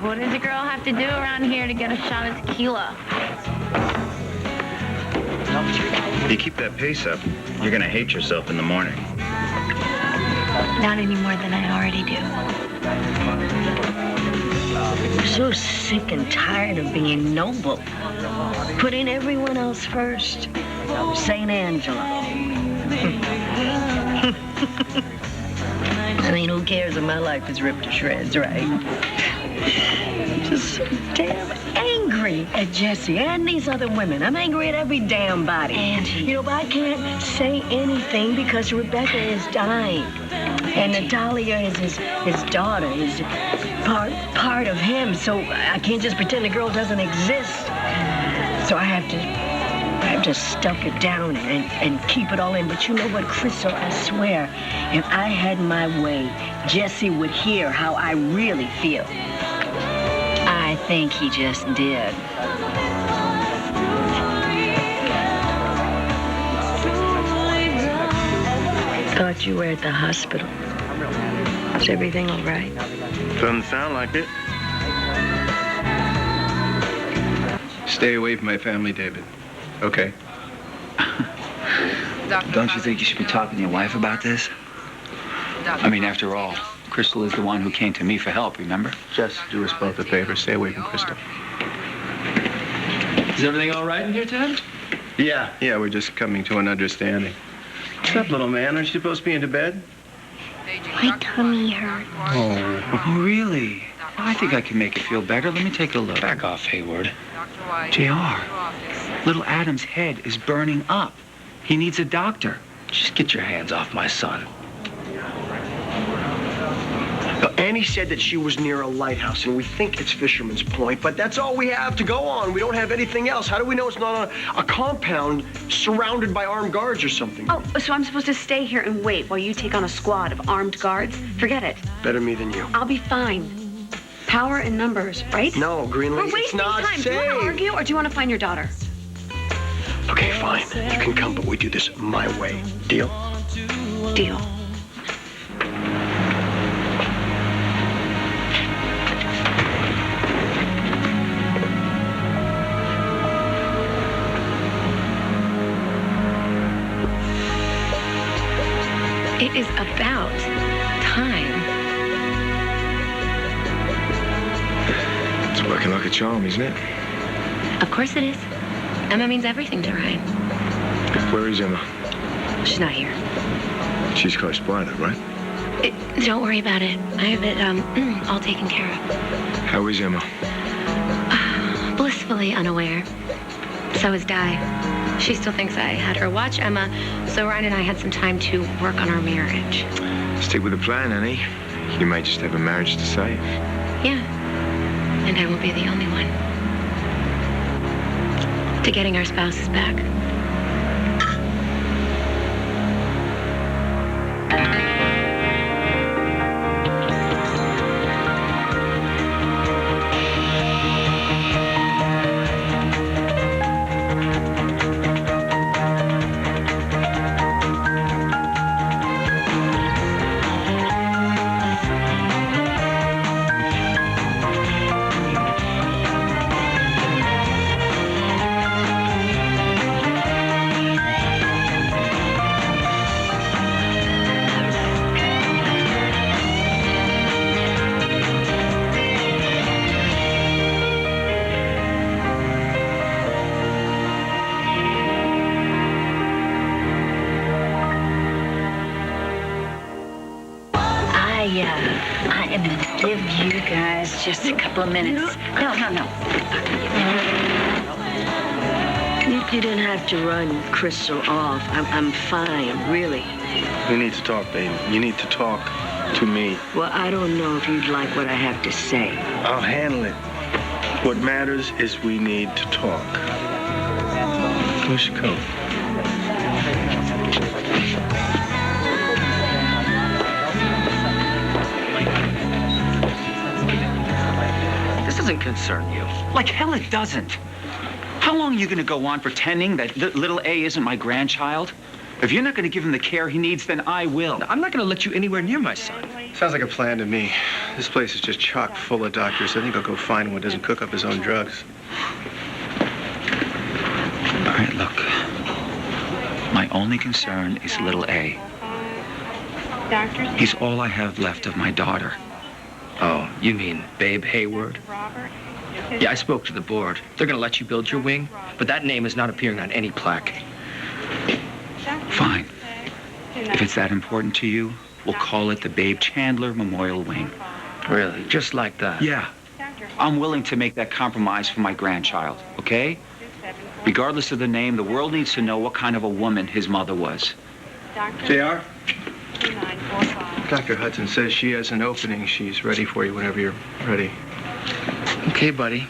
What does a girl have to do around here to get a shot of tequila? If you keep that pace up, you're gonna hate yourself in the morning. Not any more than I already do. I'm so sick and tired of being noble. Putting everyone else first. St. Angela. I mean, who cares if my life is ripped to shreds, right? I'm just so damn angry at Jessie and these other women. I'm angry at every damn body. Angie. You know, but I can't say anything because Rebecca is dying. And Natalia is his daughter, is part of him. So I can't just pretend the girl doesn't exist. So I have to stuff it down and keep it all in. But you know what, Crystal, I swear, if I had my way, Jessie would hear how I really feel. I think he just did. Thought you were at the hospital. Is everything all right? Doesn't sound like it. Stay away from my family, David. Okay? Don't you think you should be talking to your wife about this? I mean, after all, Crystal is the one who came to me for help, remember? Just do us both a favor. Stay away from Crystal. Is everything all right in here, Ted? Yeah, we're just coming to an understanding. What's up, little man? Aren't you supposed to be into bed? My tummy hurts. Oh, really? Well, I think I can make it feel better. Let me take a look. Back off, Hayward. JR, little Adam's head is burning up. He needs a doctor. Just get your hands off my son. Now, Annie said that she was near a lighthouse, and we think it's Fisherman's Point, but that's all we have to go on. We don't have anything else. How do we know it's not a compound surrounded by armed guards or something? Oh, so I'm supposed to stay here and wait while you take on a squad of armed guards? Forget it. Better me than you. I'll be fine. Power in numbers, right? No, Greenlee, We're it's wasting not time. safe. Do you want to argue, or do you want to find your daughter? Okay, fine. You can come, but we do this my way. Deal? Deal. It is about time. It's working like a charm, isn't it? Of course it is. Emma means everything to Ryan. Where is Emma? She's not here. She's close by, though, right? Don't worry about it. I have it all taken care of. How is Emma? Blissfully unaware. So is Di. She still thinks I had her watch Emma, so Ryan and I had some time to work on our marriage. Stick with the plan, Annie. You may just have a marriage to save. Yeah. And I won't be the only one. To getting our spouses back. I am going to give you guys just a couple of minutes. No. You didn't have to run Crystal off. I'm fine, really. We need to talk, baby. You need to talk to me. Well, I don't know if you'd like what I have to say. I'll handle it. What matters is we need to talk. Where's your coat? This doesn't concern you. Like hell it doesn't. How long are you going to go on pretending that little A isn't my grandchild? If you're not going to give him the care he needs, then I will. I'm not going to let you anywhere near my son. Sounds like a plan to me. This place is just chock full of doctors. I think I'll go find one who doesn't cook up his own drugs. All right, look. My only concern is little A. He's all I have left of my daughter. Oh, you mean Babe Hayward? Yeah, I spoke to the board. They're going to let you build your wing, but that name is not appearing on any plaque. Fine. If it's that important to you, we'll call it the Babe Chandler Memorial Wing. Really? Just like that? Yeah. I'm willing to make that compromise for my grandchild, okay? Regardless of the name, the world needs to know what kind of a woman his mother was. JR? Dr. Hudson says she has an opening. She's ready for you whenever you're ready. Okay, buddy.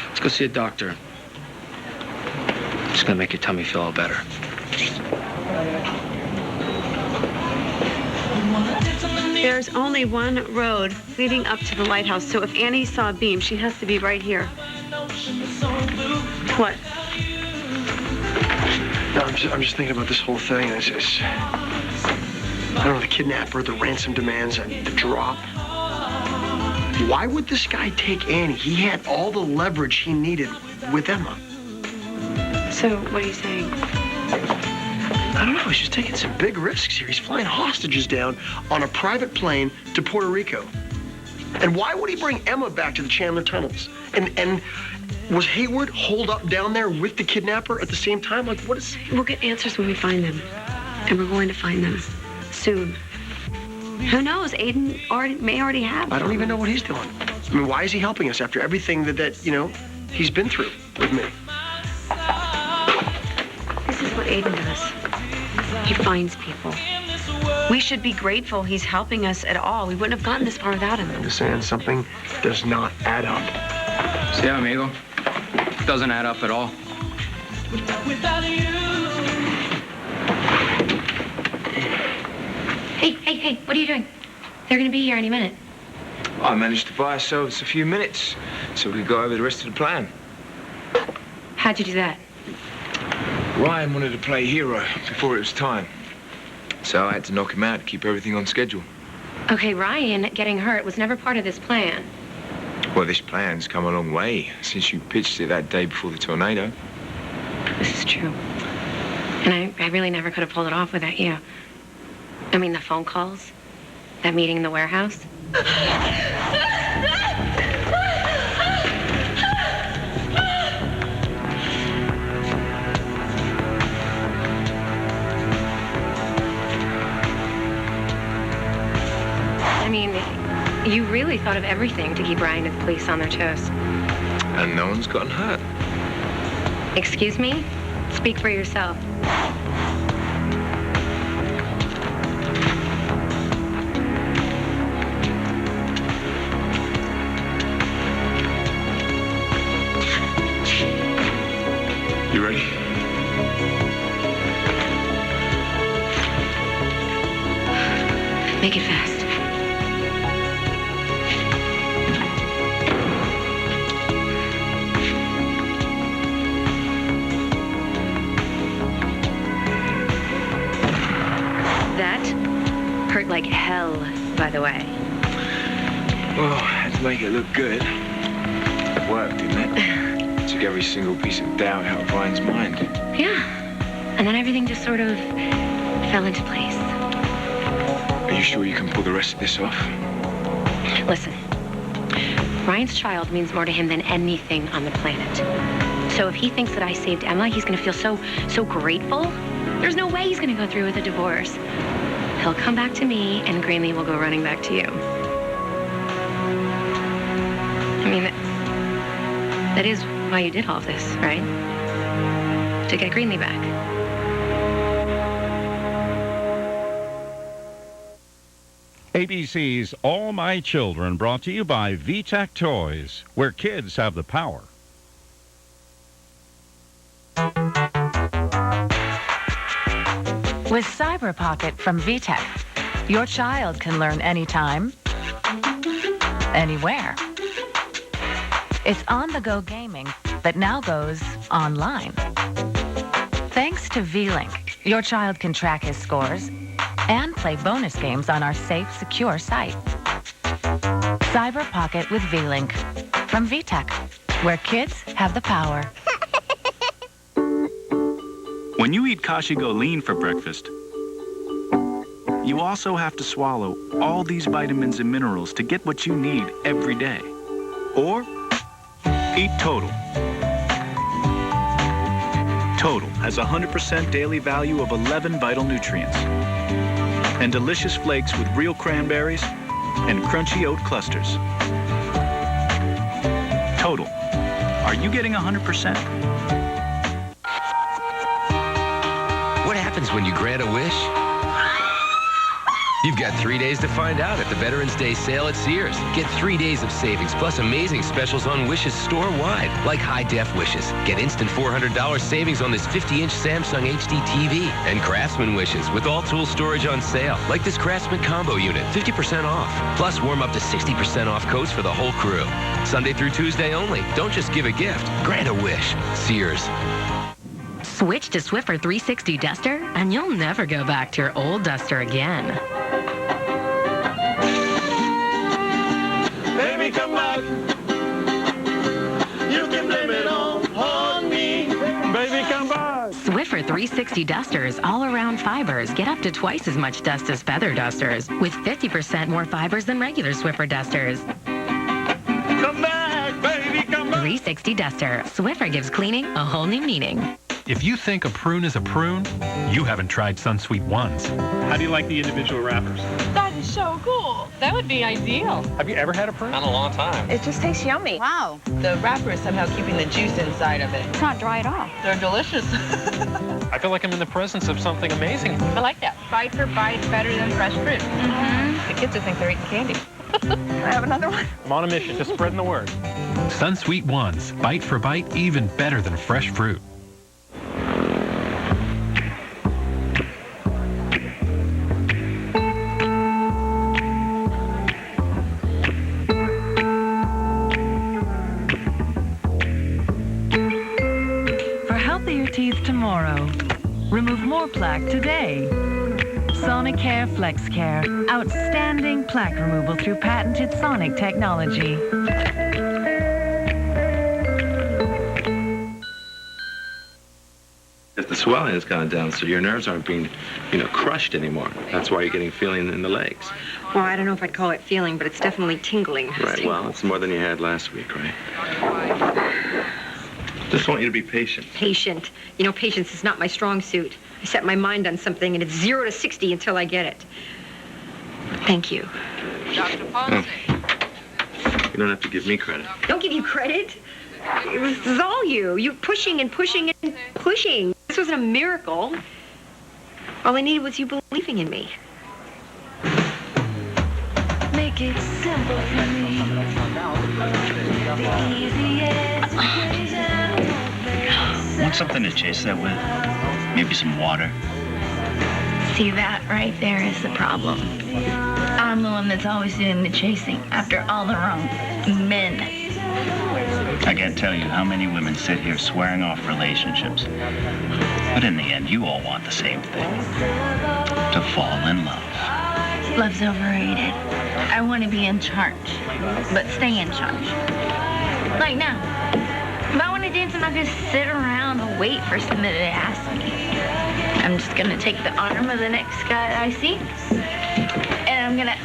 Let's go see a doctor. It's going to make your tummy feel all better. There's only one road leading up to the lighthouse, so if Annie saw a beam, she has to be right here. What? No, I'm just thinking about this whole thing. I don't know, the kidnapper, the ransom demands, the drop. Why would this guy take Annie? He had all the leverage he needed with Emma. So, what are you saying? I don't know, he's just taking some big risks here. He's flying hostages down on a private plane to Puerto Rico. And why would he bring Emma back to the Chandler tunnels? And was Hayward holed up down there with the kidnapper at the same time? Like, what is... We'll get answers when we find them. And we're going to find them soon. Who knows? Aiden may already have. I don't even know what he's doing. I mean, why is he helping us after everything that you know, he's been through with me? This is what Aiden does. He finds people. We should be grateful he's helping us at all. We wouldn't have gotten this far without him. I'm just saying something does not add up. See, amigo? Doesn't add up at all. Hey, what are you doing? They're gonna be here any minute. I managed to buy ourselves a few minutes so we could go over the rest of the plan. How'd you do that? Ryan wanted to play hero before it was time. So I had to knock him out to keep everything on schedule. Okay, Ryan getting hurt was never part of this plan. Well, this plan's come a long way since you pitched it that day before the tornado. This is true. And I really never could have pulled it off without you. I mean, the phone calls, that meeting in the warehouse. I mean, you really thought of everything to keep Ryan and the police on their toes. And no one's gotten hurt. Excuse me? Speak for yourself. You ready? Make it fast. That hurt like hell, by the way. Well, I had to make it look good. It worked, didn't it? Took every single piece of doubt out of Ryan's mind. Yeah. And then everything just sort of fell into place. Are you sure you can pull the rest of this off? Listen, Ryan's child means more to him than anything on the planet. So if he thinks that I saved Emma, he's going to feel so grateful. There's no way he's going to go through with a divorce. He'll come back to me, and Greenlee will go running back to you. I mean, that is why you did all of this, right? To get Greenlee back. ABC's All My Children, brought to you by VTech Toys, where kids have the power. With Cyber Pocket from VTech, your child can learn anytime, anywhere. It's on-the-go gaming that now goes online. Thanks to V-Link, Your child can track his scores and play bonus games on our safe, secure site. Cyber Pocket with V-Link from VTech, where kids have the power. When you eat Kashigo Lean for breakfast, you also have to swallow all these vitamins and minerals to get what you need every day. Or eat Total. Total has 100% daily value of 11 vital nutrients and delicious flakes with real cranberries and crunchy oat clusters. Total. Are you getting 100%? What happens when you grant a wish? You've got 3 days to find out at the Veterans Day sale at Sears. Get 3 days of savings plus amazing specials on wishes store-wide, like high-def wishes. Get instant $400 savings on this 50-inch Samsung HD TV. And Craftsman wishes with all tool storage on sale, like this Craftsman combo unit, 50% off. Plus, warm up to 60% off coats for the whole crew. Sunday through Tuesday only. Don't just give a gift. Grant a wish. Sears. Switch to Swiffer 360 Duster, and you'll never go back to your old duster again. Baby, come back. You can blame it on me. Baby, come back. Swiffer 360 Dusters all-around fibers get up to twice as much dust as feather dusters, with 50% more fibers than regular Swiffer dusters. Come back, baby, come back. 360 Duster. Swiffer gives cleaning a whole new meaning. If you think a prune is a prune, you haven't tried Sunsweet Ones. How do you like the individual wrappers? That is so cool. That would be ideal. Have you ever had a prune? Not in a long time. It just tastes yummy. Wow. The wrapper is somehow keeping the juice inside of it. It's not dry at all. They're delicious. I feel like I'm in the presence of something amazing. I like that. Bite for bite, better than fresh fruit. Mm-hmm. The kids will think they're eating candy. Can I have another one? I'm on a mission, just spreading the word. Sunsweet Ones, bite for bite, even better than fresh fruit. Teeth tomorrow. Remove more plaque today. Sonicare FlexCare. Outstanding plaque removal through patented Sonic technology. The swelling has gone down, so your nerves aren't being, crushed anymore. That's why you're getting feeling in the legs. Well, I don't know if I'd call it feeling, but it's definitely tingling. Right, well, it's more than you had last week, right? Just want you to be patient. Patient. You know, patience is not my strong suit. I set my mind on something, and it's 0 to 60 until I get it. Thank you. Dr. Ponce. You don't have to give me credit. Don't give you credit. This is all you. You pushing and pushing and pushing. This wasn't a miracle. All I needed was you believing in me. Make it simple for me. The easiest equation. Want something to chase that with? Maybe some water? See, that right there is the problem. I'm the one that's always doing the chasing after all the wrong men. I can't tell you how many women sit here swearing off relationships. But in the end, you all want the same thing. To fall in love. Love's overrated. I want to be in charge, but stay in charge. Like now, if I want to dance, I'm not going to sit around and wait for somebody to ask me. I'm just going to take the arm of the next guy that I see, and I'm going to...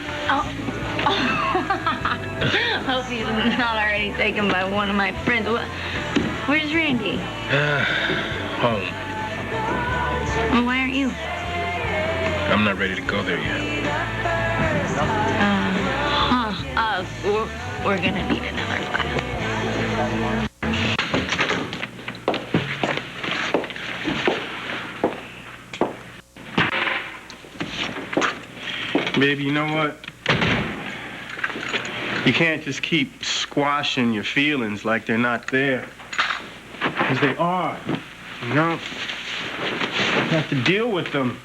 Hope he's not already taken by one of my friends. Where's Randy? Home. Well, why aren't you? I'm not ready to go there yet. We're gonna need another file. Baby, you know what? You can't just keep squashing your feelings like they're not there. Because they are, you know? You have to deal with them.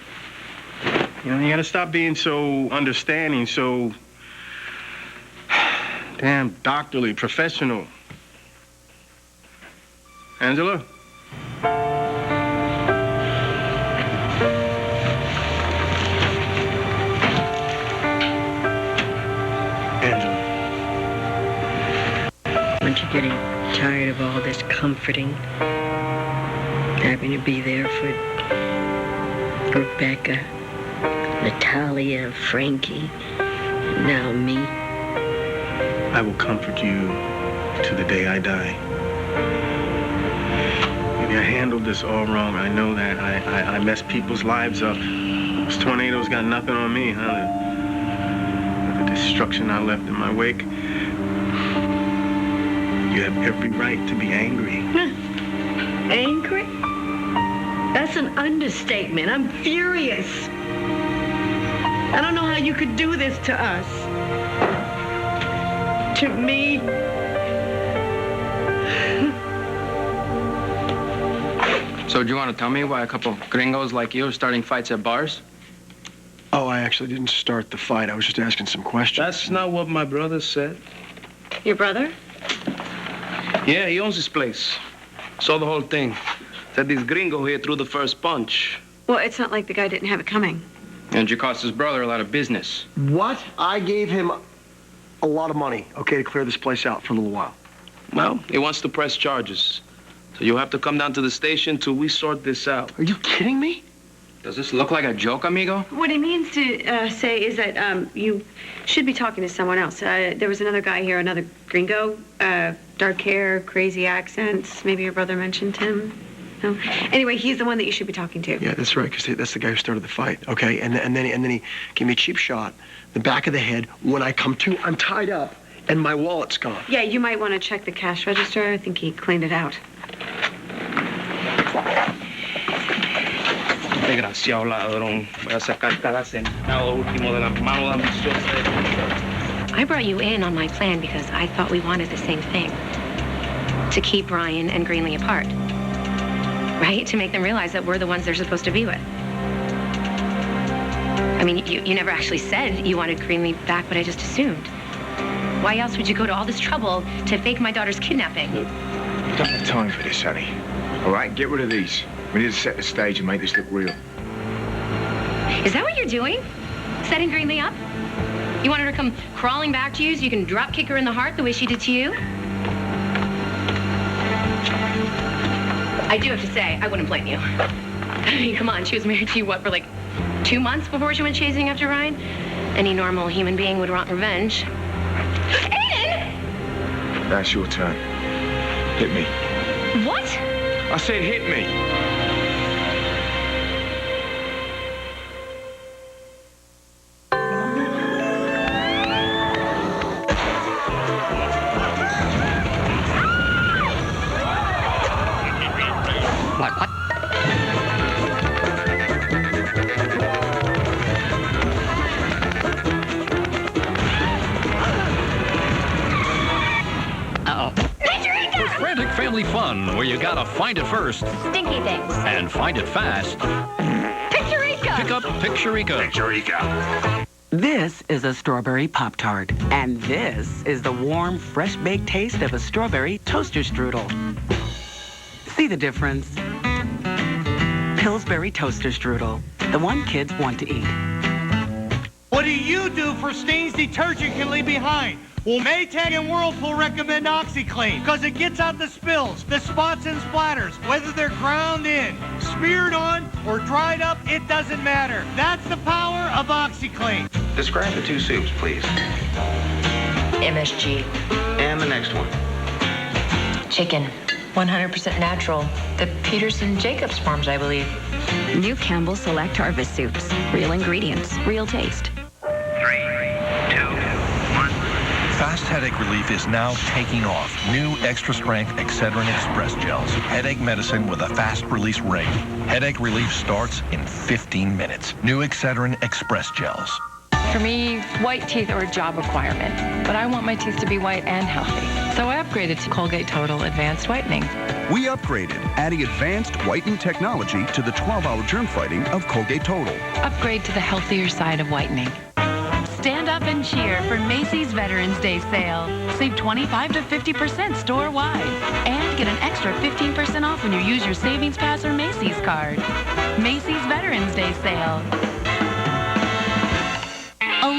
You know, you gotta stop being so understanding, so damn doctorly, professional. Angela? Aren't you getting tired of all this comforting? Having to be there for Rebecca, Natalia, Frankie, and now me? I will comfort you to the day I die. Maybe I handled this all wrong. I know that. I messed people's lives up. Those tornadoes got nothing on me, huh? The destruction I left in my wake. You have every right to be angry. Angry? That's an understatement. I'm furious. I don't know how you could do this to us. To me. So do you want to tell me why a couple gringos like you are starting fights at bars? Oh, I actually didn't start the fight. I was just asking some questions. That's not what my brother said. Your brother? Yeah, he owns this place. Saw the whole thing. Said this gringo here threw the first punch. Well, it's not like the guy didn't have it coming. And you cost his brother a lot of business. What? I gave him a lot of money, okay, to clear this place out for a little while. Well, he wants to press charges. So you'll have to come down to the station till we sort this out. Are you kidding me? Does this look like a joke, amigo? What he means to say is that you should be talking to someone else. There was another guy here, another gringo, dark hair, crazy accents. Maybe your brother mentioned him. No. Anyway, he's the one that you should be talking to. Yeah, that's right, because that's the guy who started the fight, okay? And then he gave me a cheap shot, the back of the head. When I come to, I'm tied up, and my wallet's gone. Yeah, you might want to check the cash register. I think he cleaned it out. Desgraciado ladrón. Voy a sacar cada centavo último de las manos ambiciosas. I brought you in on my plan because I thought we wanted the same thing. To keep Ryan and Greenlee apart. Right? To make them realize that we're the ones they're supposed to be with. I mean, you never actually said you wanted Greenlee back, but I just assumed. Why else would you go to all this trouble to fake my daughter's kidnapping? We don't have time for this, honey. All right, get rid of these. We need to set the stage and make this look real. Is that what you're doing? Setting Greenlee up? You want her to come crawling back to you so you can drop kick her in the heart the way she did to you? I do have to say, I wouldn't blame you. I mean, come on, she was married to you, what, for like 2 months before she went chasing after Ryan? Any normal human being would want revenge. Aiden! That's your turn. Hit me. What? I said hit me. What? With frantic family fun, where you gotta find it first Stinky things. and find it fast. Picturica! Pick up Picturica. Picturica. This is a strawberry Pop-Tart, and this is the warm, fresh-baked taste of a strawberry toaster strudel. See the difference? Pillsbury toaster strudel, the one kids want to eat. What do you do for stains detergent can leave behind? Well, Maytag and Whirlpool recommend OxyClean because it gets out the spills, the spots and splatters, whether they're ground in, smeared on, or dried up, it doesn't matter. That's the power of OxyClean. Describe the two soups, please. MSG. And the next one. Chicken. 100% natural. The Peterson Jacobs farms, I believe. New Campbell Select Harvest Soups. Real ingredients, real taste. Fast headache relief is now taking off. New extra strength Excedrin Express gels. Headache medicine with a fast release rate. Headache relief starts in 15 minutes. New Excedrin Express gels. For me, white teeth are a job requirement, but I want my teeth to be white and healthy. So I upgraded to Colgate Total Advanced Whitening. We upgraded, adding advanced whitening technology to the 12-hour germ fighting of Colgate Total. Upgrade to the healthier side of whitening. Stand up and cheer for Macy's Veterans Day sale. Save 25 to 50% store-wide. And get an extra 15% off when you use your Savings Pass or Macy's card. Macy's Veterans Day sale.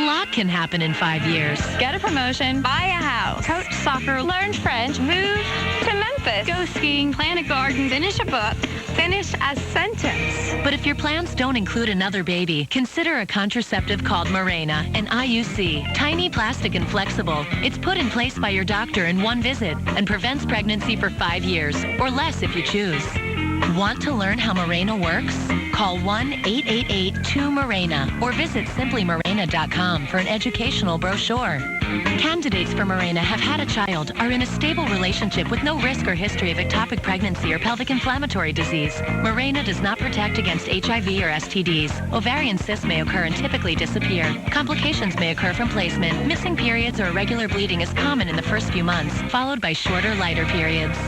lot can happen in 5 years. Get a promotion, buy a house, coach soccer, learn French, move to Memphis, go skiing, plant a garden, finish a book, finish a sentence. But if your plans don't include another baby, consider a contraceptive called Mirena, an IUC. Tiny, plastic, and flexible. It's put in place by your doctor in one visit and prevents pregnancy for 5 years, or less if you choose. Want to learn how Mirena works? Call 1-888-2-MIRENA or visit simplymirena.com for an educational brochure. Candidates for Mirena have had a child, are in a stable relationship with no risk or history of ectopic pregnancy or pelvic inflammatory disease. Mirena does not protect against HIV or STDs. Ovarian cysts may occur and typically disappear. Complications may occur from placement. Missing periods or irregular bleeding is common in the first few months, followed by shorter, lighter periods.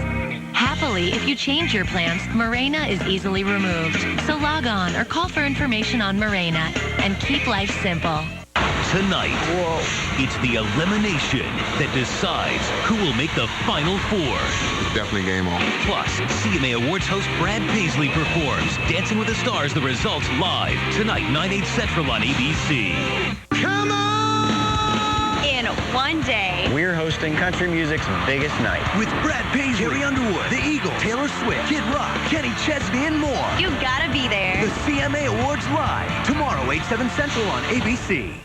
Happily, if you change your plans, Mirena is easily removed. So log on or call for information on Mirena and keep life simple. Tonight, it's the elimination that decides who will make the Final Four. Definitely game on. Plus, CMA Awards host Brad Paisley performs Dancing with the Stars, the results live tonight, 9/8 Central on ABC. Come on! In one day. We're hosting country music's biggest night. With Brad Paisley, Carrie Underwood, The Eagles, Taylor Swift, Kid Rock, Kenny Chesney, and more. You gotta be there. The CMA Awards live tomorrow, 8/7 Central on ABC.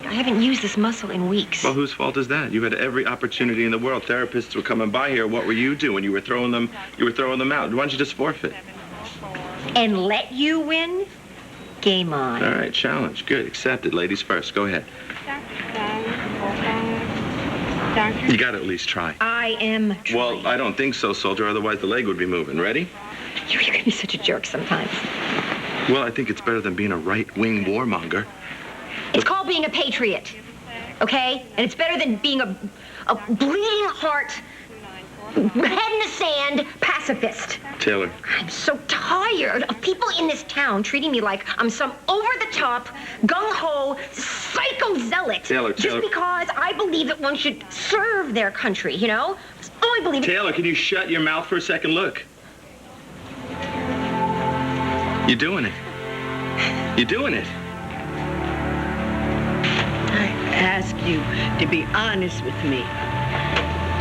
I haven't used this muscle in weeks. Well, whose fault is that? You had every opportunity in the world. Therapists were coming by here. What were you doing? You were throwing them out. Why don't you just forfeit? And let you win? Game on. All right, challenge. Good. Accepted. Ladies first. Go ahead. You got to at least try. I am trying. Well, I don't think so, soldier. Otherwise, the leg would be moving. Ready? You can be such a jerk sometimes. Well, I think it's better than being a right-wing warmonger. It's called being a patriot, okay? And it's better than being a bleeding heart, head in the sand pacifist. Taylor. I'm so tired of people in this town treating me like I'm some over-the-top, gung-ho, psycho zealot. Taylor. Just because I believe that one should serve their country, you know? Oh, I believe Taylor, can you shut your mouth for a second? Look. You're doing it. You're doing it. I ask you to be honest with me.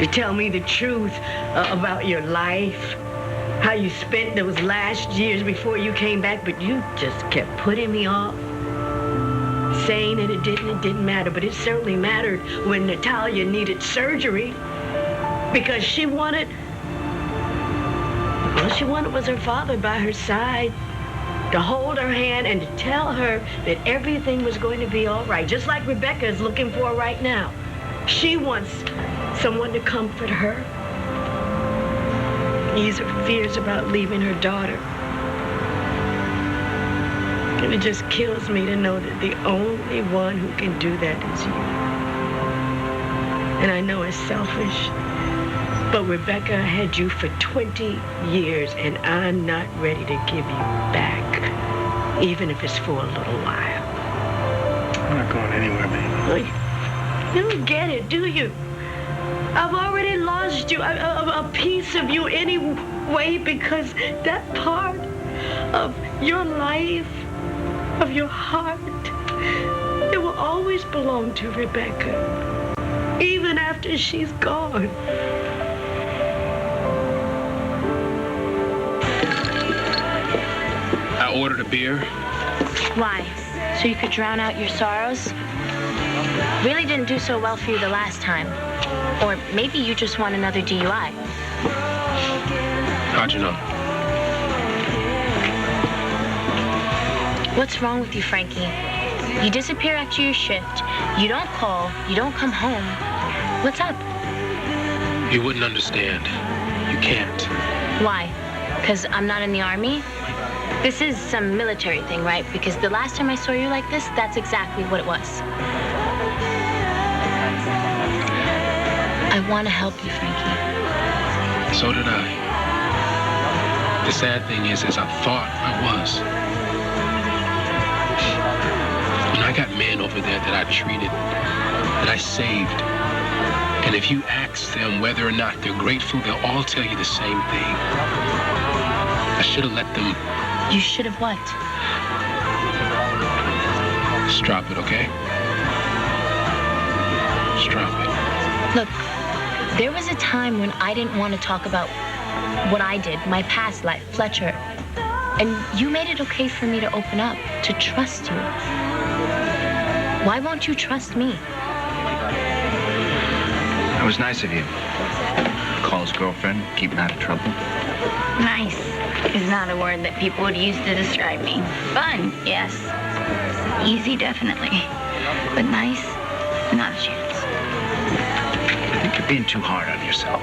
To tell me the truth about your life. How you spent those last years before you came back, but you just kept putting me off. Saying that it didn't matter, but it certainly mattered when Natalia needed surgery. Because she wanted was her father by her side. To hold her hand and to tell her that everything was going to be all right, just like Rebecca is looking for right now. She wants someone to comfort her. Ease her fears about leaving her daughter. And it just kills me to know that the only one who can do that is you. And I know it's selfish, but Rebecca had you for 20 years, and I'm not ready to give you back, even if it's for a little while. I'm not going anywhere, baby. You don't get it, do you? I've already lost you, a piece of you anyway, because that part of your life, of your heart, it will always belong to Rebecca, even after she's gone. I ordered a beer. Why? So you could drown out your sorrows? Really didn't do so well for you the last time. Or maybe you just want another DUI. How'd you know? What's wrong with you, Frankie? You disappear after your shift. You don't call. You don't come home. What's up? You wouldn't understand. You can't. Why? Because I'm not in the Army? This is some military thing, right? Because the last time I saw you like this, that's exactly what it was. I want to help you, Frankie. So did I. The sad thing is I thought I was. And I got men over there that I treated, that I saved. And if you ask them whether or not they're grateful, they'll all tell you the same thing. I should have let them... You should have what? Just drop it, okay? catastrophic. Look, there was a time when I didn't want to talk about what I did, my past life, Fletcher. And you made it okay for me to open up, to trust you. Why won't you trust me? That was nice of you. Call his girlfriend, keep him out of trouble. Nice is not a word that people would use to describe me. Fun, yes. Easy, definitely. But nice, not a chance. I think you're being too hard on yourself.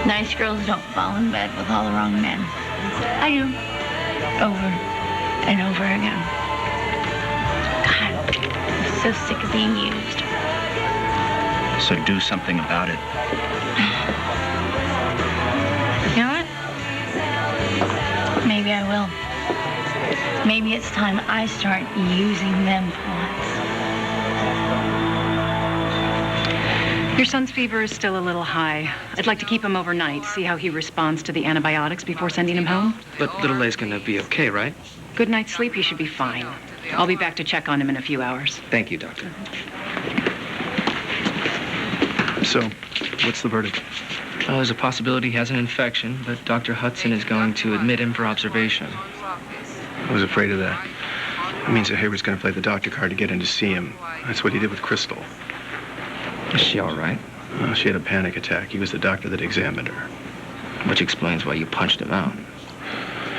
Nice girls don't fall in bed with all the wrong men. I do. Over and over again. God, I'm so sick of being used. So do something about it. You know what? Maybe I will. Maybe it's time I start using them for once. Your son's fever is still a little high. I'd like to keep him overnight, see how he responds to the antibiotics before sending him home. But little A's gonna be okay, right? Good night's sleep, he should be fine. I'll be back to check on him in a few hours. Thank you, Doctor. So, what's the verdict? There's a possibility he has an infection, but Dr. Hudson is going to admit him for observation. I was afraid of that. It means that Hayward's going to play the doctor card to get in to see him. That's what he did with Crystal. Is she all right? Well, she had a panic attack. He was the doctor that examined her. Which explains why you punched him out.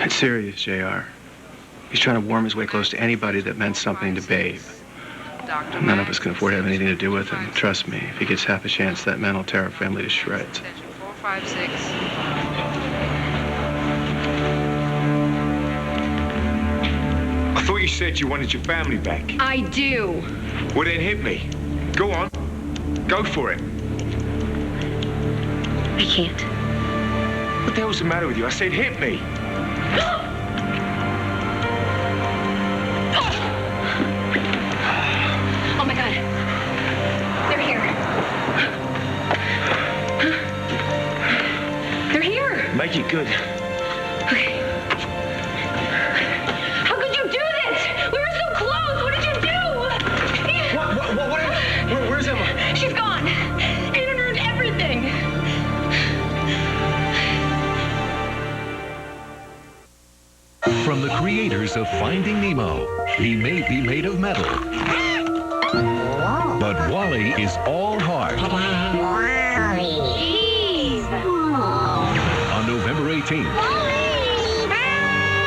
It's serious, JR. He's trying to worm his way close to anybody that meant something to Babe. None of us can afford to have anything to do with him. Trust me, if he gets half a chance, that man will tear our family to shreds. 456. I thought you said you wanted your family back. I do. Well, then hit me. Go on. Go for it. I can't. What the hell's the matter with you? I said hit me. Oh my God. They're here. They're here. Make it good. Okay. How could you do this? We were so close. What did you do? Where's Emma? She's gone. Aiden ruined everything. From the creators of Finding Nemo, he may be made of metal, but Wally is all heart. On November 18th,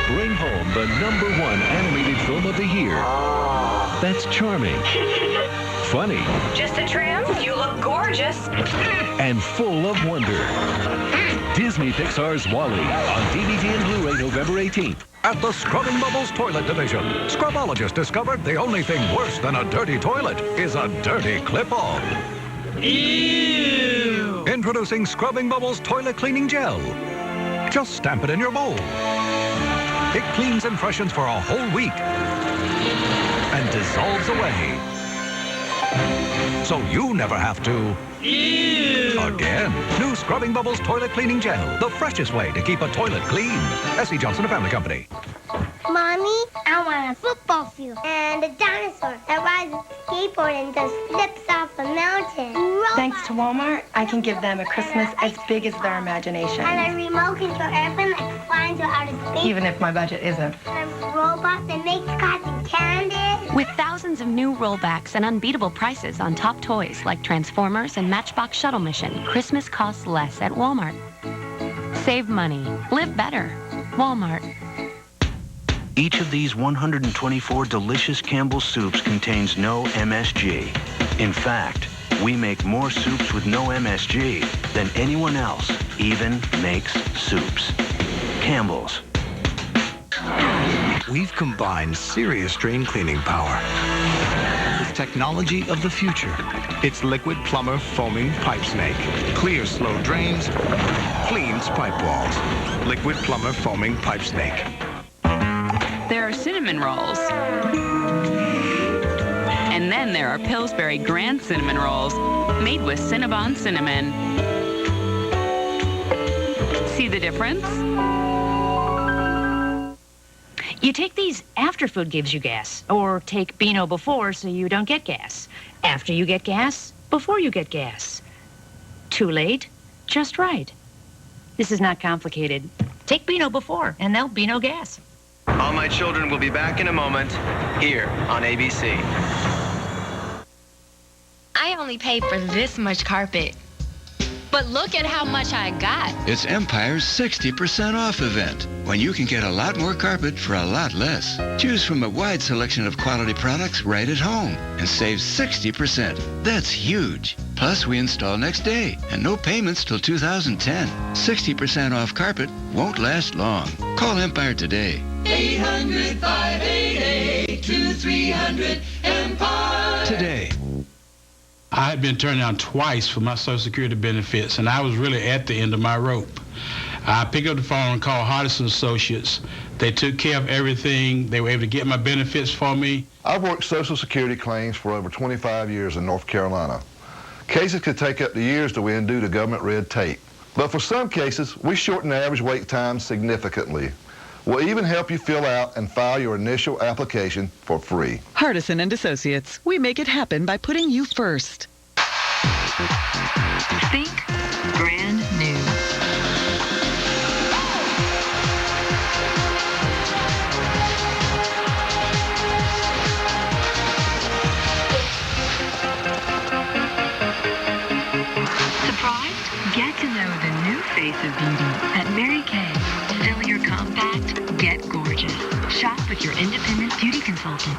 bring home the #1 animated film of the year. That's charming, funny, Just a trim? You look gorgeous. and full of wonder. Disney Pixar's Wall-E on DVD and Blu-ray November 18th. At the Scrubbing Bubbles Toilet Division, scrubologists discovered the only thing worse than a dirty toilet is a dirty clip-on. Ew! Introducing Scrubbing Bubbles Toilet Cleaning Gel. Just stamp it in your bowl. It cleans and freshens for a whole week and dissolves away. So you never have to... Ew! Again. New Scrubbing Bubbles Toilet Cleaning Gel. The freshest way to keep a toilet clean. S.C. Johnson, a family company. Mommy, I want a football field and a dinosaur that rides a skateboard and just flips off a mountain. Thanks to Walmart, I can give them a Christmas as big as their imagination. And a remote control airplane that flies to outer space. Even if my budget isn't. A robot that makes cotton candy. With thousands of new rollbacks and unbeatable prices on top toys like Transformers and Matchbox Shuttle Mission, Christmas costs less at Walmart. Save money. Live better. Walmart. Each of these 124 delicious Campbell's soups contains no MSG. In fact, we make more soups with no MSG than anyone else even makes soups. Campbell's. We've combined serious drain cleaning power with technology of the future. It's Liquid Plumber Foaming Pipe Snake. Clears slow drains, cleans pipe walls. Liquid Plumber Foaming Pipe Snake. There are cinnamon rolls. And then there are Pillsbury Grand Cinnamon Rolls, made with Cinnabon cinnamon. See the difference? You take these after food gives you gas, or take Beano before so you don't get gas. After you get gas, before you get gas. Too late, just right. This is not complicated. Take Beano before, and there'll be no gas. All My Children will be back in a moment here on ABC. I only paid for this much carpet. But look at how much I got. It's Empire's 60% off event, when you can get a lot more carpet for a lot less. Choose from a wide selection of quality products right at home and save 60%. That's huge. Plus, we install next day and no payments till 2010. 60% off carpet won't last long. Call Empire today. 800-588-2300 Empire. Today. I had been turned down twice for my Social Security benefits, and I was really at the end of my rope. I picked up the phone and called Hardison Associates. They took care of everything. They were able to get my benefits for me. I've worked Social Security claims for over 25 years in North Carolina. Cases could take up to years to win due to government red tape. But for some cases, we shorten the average wait time significantly. We'll even help you fill out and file your initial application for free. Hardison and Associates. We make it happen by putting you first. Think brand new. Surprised? Get to know the new face of beauty at Mary Kay. Fill your compact, get gorgeous. Shop with your independent beauty consultant.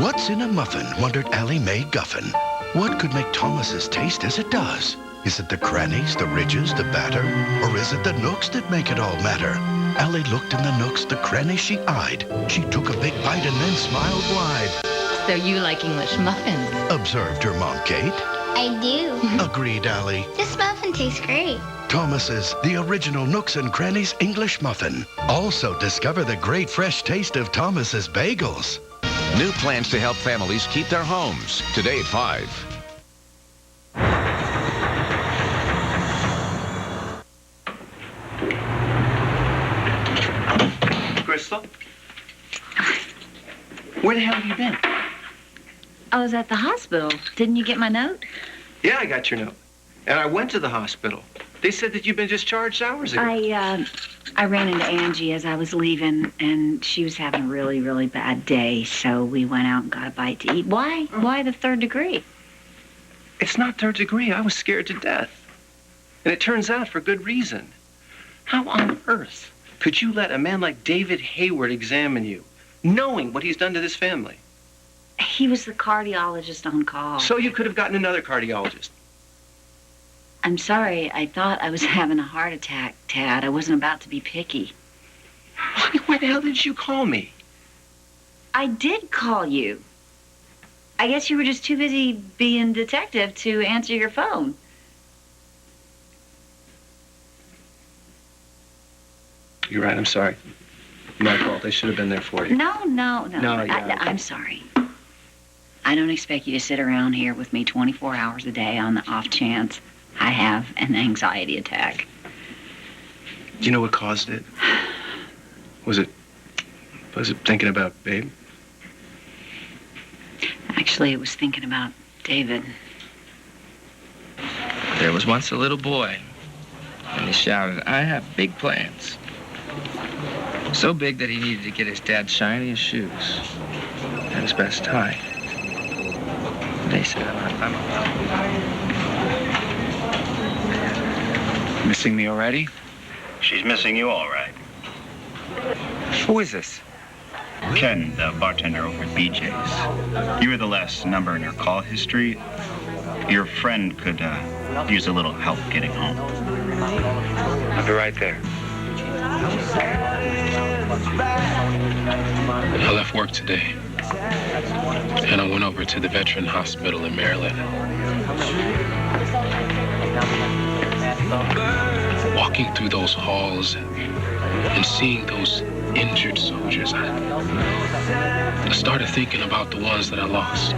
What's in a muffin, wondered Allie Mae Guffin. What could make Thomas's taste as it does? Is it the crannies, the ridges, the batter? Or is it the nooks that make it all matter? Allie looked in the nooks, the crannies she eyed. She took a big bite and then smiled wide. So you like English muffins? Observed her mom, Kate. I do. Agreed, Allie. This muffin tastes great. Thomas's, the original Nooks and Crannies English muffin. Also discover the great fresh taste of Thomas's bagels. New plans to help families keep their homes. Today at 5. Crystal? Where the hell have you been? I was at the hospital. Didn't you get my note? Yeah, I got your note. And I went to the hospital. They said that you'd been discharged hours ago. I ran into Angie as I was leaving, and she was having a really, really bad day, so we went out and got a bite to eat. Why? Why the 3rd degree? It's not 3rd degree. I was scared to death. And it turns out for good reason. How on earth could you let a man like David Hayward examine you, knowing what he's done to this family? He was the cardiologist on call. So you could have gotten another cardiologist. I'm sorry. I thought I was having a heart attack, Tad. I wasn't about to be picky. Why the hell did you call me? I did call you. I guess you were just too busy being detective to answer your phone. You're right. I'm sorry. My fault. I should have been there for you. No. No, yeah. I'm sorry. I don't expect you to sit around here with me 24 hours a day on the off chance I have an anxiety attack. Do you know what caused it? Was it thinking about Babe? Actually, it was thinking about David. There was once a little boy, and he shouted, "I have big plans." So big that he needed to get his dad's shiniest shoes and his best tie. They said, I'm Missing me already? She's missing you all right. Who is this? Ken, the bartender over at BJ's. You were the last number in her call history. Your friend could use a little help getting home. I'll be right there. I left work today, and I went over to the Veteran Hospital in Maryland. Walking through those halls and seeing those injured soldiers, I started thinking about the ones that I lost.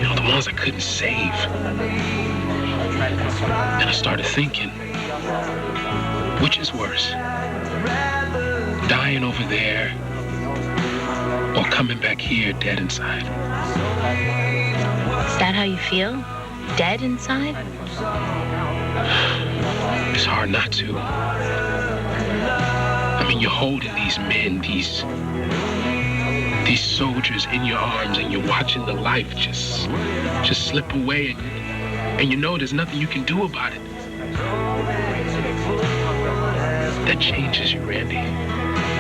You know, the ones I couldn't save. And I started thinking, which is worse? Dying over there or coming back here dead inside. Is that how you feel? Dead inside? It's hard not to. I mean, you're holding these men, these soldiers in your arms, and you're watching the life just slip away, and you know there's nothing you can do about it. That changes you, Randy.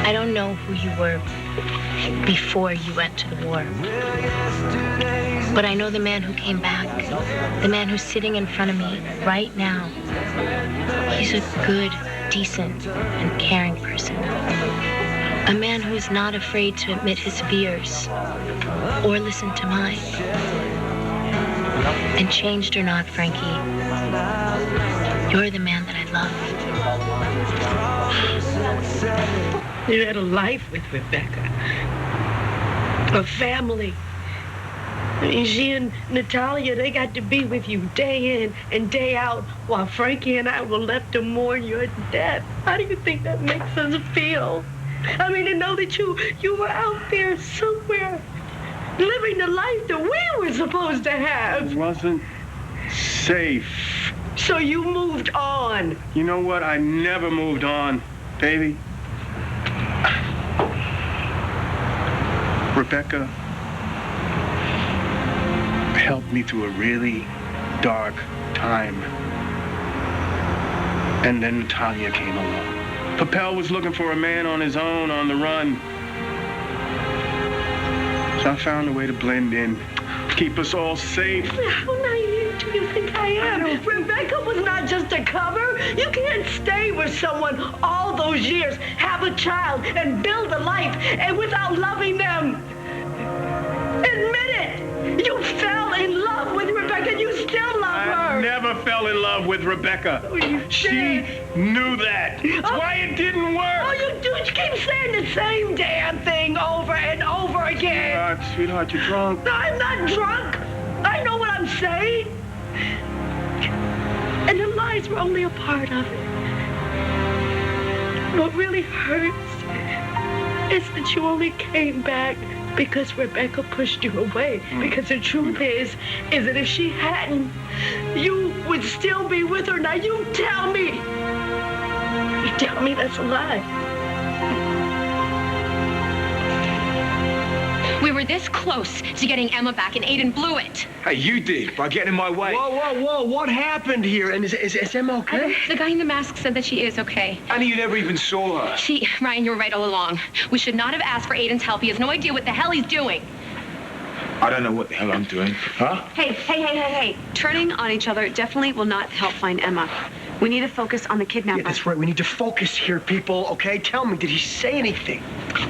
I don't know who you were before you went to the war. But I know the man who came back, the man who's sitting in front of me right now. He's a good, decent, and caring person. A man who is not afraid to admit his fears or listen to mine. And changed or not, Frankie, you're the man that I love. You had a life with Rebecca. A family. I mean, she and Natalia, they got to be with you day in and day out while Frankie and I were left to mourn your death. How do you think that makes us feel? I mean, to know that you were out there somewhere living the life that we were supposed to have. It wasn't safe. So you moved on. You know what? I never moved on, baby. Rebecca helped me through a really dark time. And then Natalia came along. Papel was looking for a man on his own, on the run. So I found a way to blend in, keep us all safe. How naive do you think I am? Rebecca was not just a cover. You can't stay with someone all those years, have a child, and build a life, and without loving them. Admit it! You fell in love with Rebecca, and you still love her. I never fell in love with Rebecca. She knew that. That's why it didn't work. Oh, you keep saying the same damn thing over and over again. Sweetheart, you're drunk. No, I'm not drunk. I know what I'm saying. And the lies were only a part of it. What really hurts is that you only came back because Rebecca pushed you away. Because the truth is that if she hadn't, you would still be with her. Now you tell me. You tell me that's a lie. We were this close to getting Emma back, and Aiden blew it. Hey, you did, by getting in my way. Whoa, what happened here? And is Emma okay? The guy in the mask said that she is okay. Annie, you never even saw her. Ryan, you were right all along. We should not have asked for Aiden's help. He has no idea what the hell he's doing. I don't know what the hell I'm doing. Huh? Hey. Turning on each other definitely will not help find Emma. We need to focus on the kidnapper. Yeah, that's right. We need to focus here, people, okay? Tell me, did he say anything?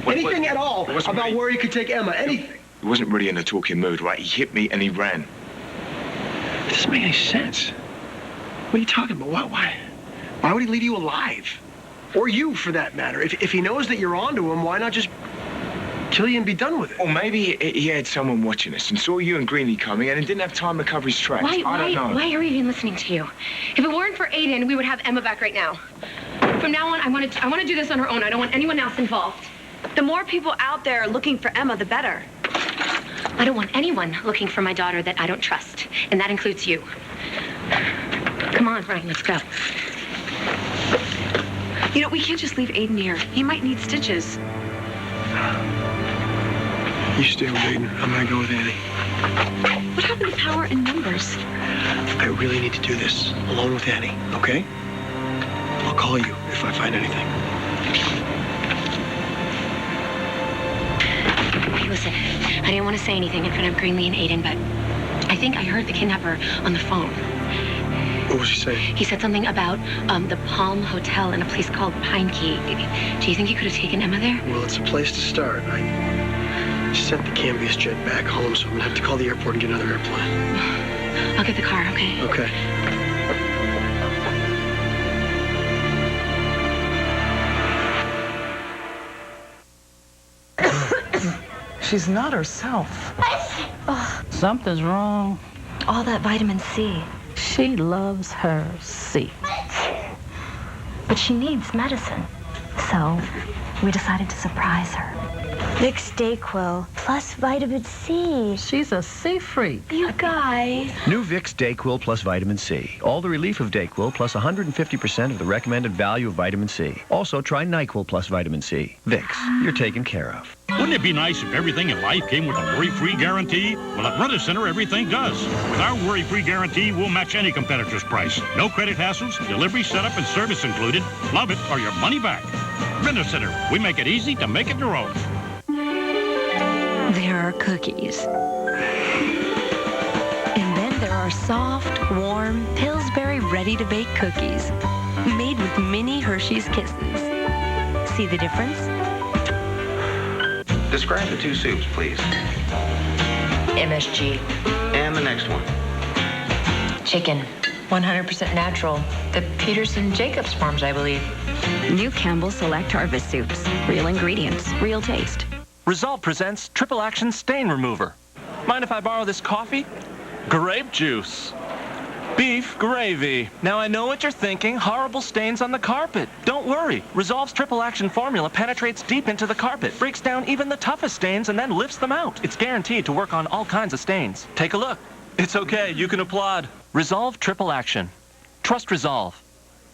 Anything at all about where he could take Emma? Anything? He wasn't really in a talking mood, right? He hit me and he ran. It doesn't make any sense. What are you talking about? Why would he leave you alive? Or you, for that matter. If he knows that you're onto him, why not just kill you and be done with it? Or maybe he had someone watching us and saw you and Greenie coming and didn't have time to cover his tracks. I don't know. Why are we even listening to you? If it weren't for Aiden, we would have Emma back right now. From now on, I want to do this on her own. I don't want anyone else involved. The more people out there looking for Emma, the better. I don't want anyone looking for my daughter that I don't trust, and that includes you. Come on, Ryan, let's go. You know, we can't just leave Aiden here. He might need stitches. You stay with Aiden. I'm gonna go with Annie. What happened to power in numbers? I really need to do this alone with Annie, okay? I'll call you if I find anything. Hey, listen, I didn't want to say anything in front of Greenlee and Aiden, but I think I heard the kidnapper on the phone. What was he saying? He said something about the Palm Hotel in a place called Pine Key. Do you think he could have taken Emma there? Well, it's a place to start. I sent the Cambius jet back home, so I'm gonna have to call the airport and get another airplane. I'll get the car, okay? Okay. She's not herself. Something's wrong. All that vitamin C. She loves her C. But she needs medicine. So we decided to surprise her. Vicks DayQuil plus vitamin C. She's a C freak. You guys. New Vicks DayQuil plus vitamin C. All the relief of DayQuil plus 150% of the recommended value of vitamin C. Also try NyQuil plus vitamin C. Vicks, you're taken care of. Wouldn't it be nice if everything in life came with a worry-free guarantee? Well, at Rent-A-Center, everything does. With our worry-free guarantee, we'll match any competitor's price. No credit hassles, delivery, setup, and service included. Love it or your money back. Rent-A-Center, we make it easy to make it your own. There are cookies. And then there are soft, warm, Pillsbury ready-to-bake cookies. Made with mini Hershey's Kisses. See the difference? Describe the two soups, please. MSG. And the next one. Chicken. 100% natural. The Peterson Jacobs Farms, I believe. New Campbell Select Harvest Soups. Real ingredients, real taste. Resolve presents Triple Action Stain Remover. Mind if I borrow this coffee? Grape juice. Beef gravy. Now I know what you're thinking. Horrible stains on the carpet. Don't worry. Resolve's Triple Action formula penetrates deep into the carpet, breaks down even the toughest stains, and then lifts them out. It's guaranteed to work on all kinds of stains. Take a look. It's okay. You can applaud. Resolve Triple Action. Trust Resolve.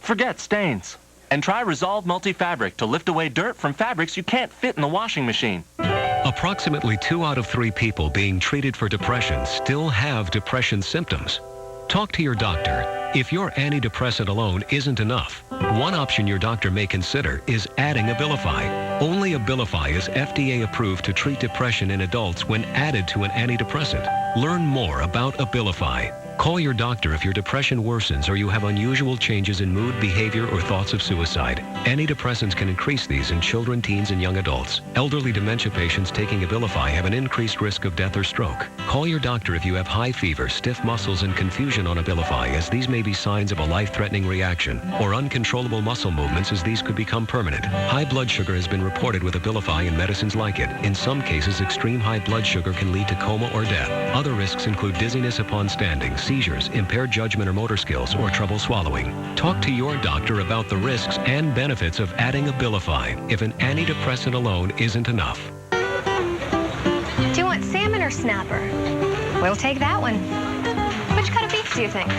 Forget stains. And try Resolve Multi-Fabric to lift away dirt from fabrics you can't fit in the washing machine. Approximately 2 out of 3 people being treated for depression still have depression symptoms. Talk to your doctor. If your antidepressant alone isn't enough, one option your doctor may consider is adding Abilify. Only Abilify is FDA approved to treat depression in adults when added to an antidepressant. Learn more about Abilify. Call your doctor if your depression worsens or you have unusual changes in mood, behavior, or thoughts of suicide. Antidepressants can increase these in children, teens, and young adults. Elderly dementia patients taking Abilify have an increased risk of death or stroke. Call your doctor if you have high fever, stiff muscles, and confusion on Abilify, as these may be signs of a life-threatening reaction, or uncontrollable muscle movements, as these could become permanent. High blood sugar has been reported with Abilify and medicines like it. In some cases, extreme high blood sugar can lead to coma or death. Other risks include dizziness upon standing, seizures, impaired judgment or motor skills, or trouble swallowing. Talk to your doctor about the risks and benefits of adding Abilify if an antidepressant alone isn't enough. Do you want salmon or snapper? We'll take that one. Which cut of beef do you think?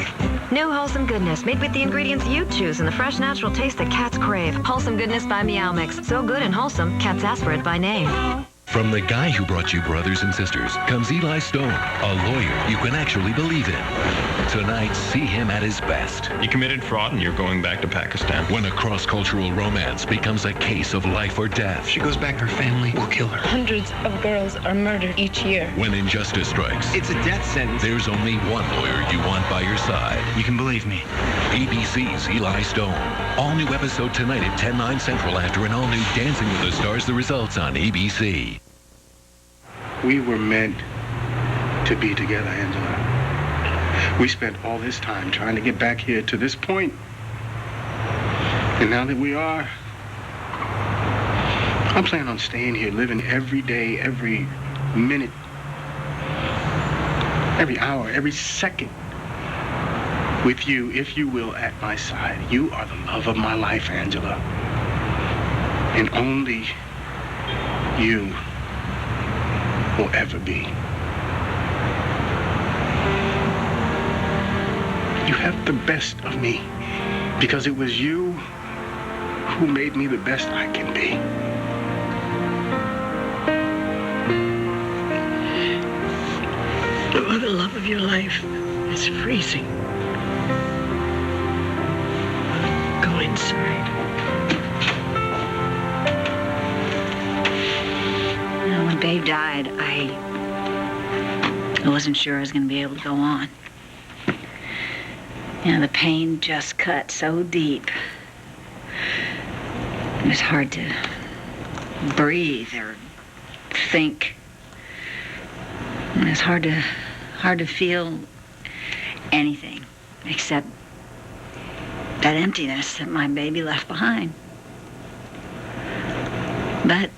New wholesome goodness, made with the ingredients you choose and the fresh, natural taste that cats crave. Wholesome goodness by Meow Mix. So good and wholesome, cats ask for it by name. From the guy who brought you Brothers and Sisters comes Eli Stone, a lawyer you can actually believe in. Tonight, see him at his best. You committed fraud and you're going back to Pakistan. When a cross-cultural romance becomes a case of life or death. If she goes back, her family will kill her. Hundreds of girls are murdered each year. When injustice strikes. It's a death sentence. There's only one lawyer you want by your side. You can believe me. ABC's Eli Stone. All new episode tonight at 10/9 Central after an all-new Dancing with the Stars. The results on ABC. We were meant to be together, Angela. We spent all this time trying to get back here to this point. And now that we are, I'm planning on staying here, living every day, every minute, every hour, every second with you, if you will, at my side. You are the love of my life, Angela. And only you will ever be. You have the best of me because it was you who made me the best I can be. Oh, the love of your life is freezing. Go inside. When Babe died, I wasn't sure I was going to be able to go on. The pain just cut so deep. It was hard to breathe or think. It was hard to feel anything except that emptiness that my baby left behind. But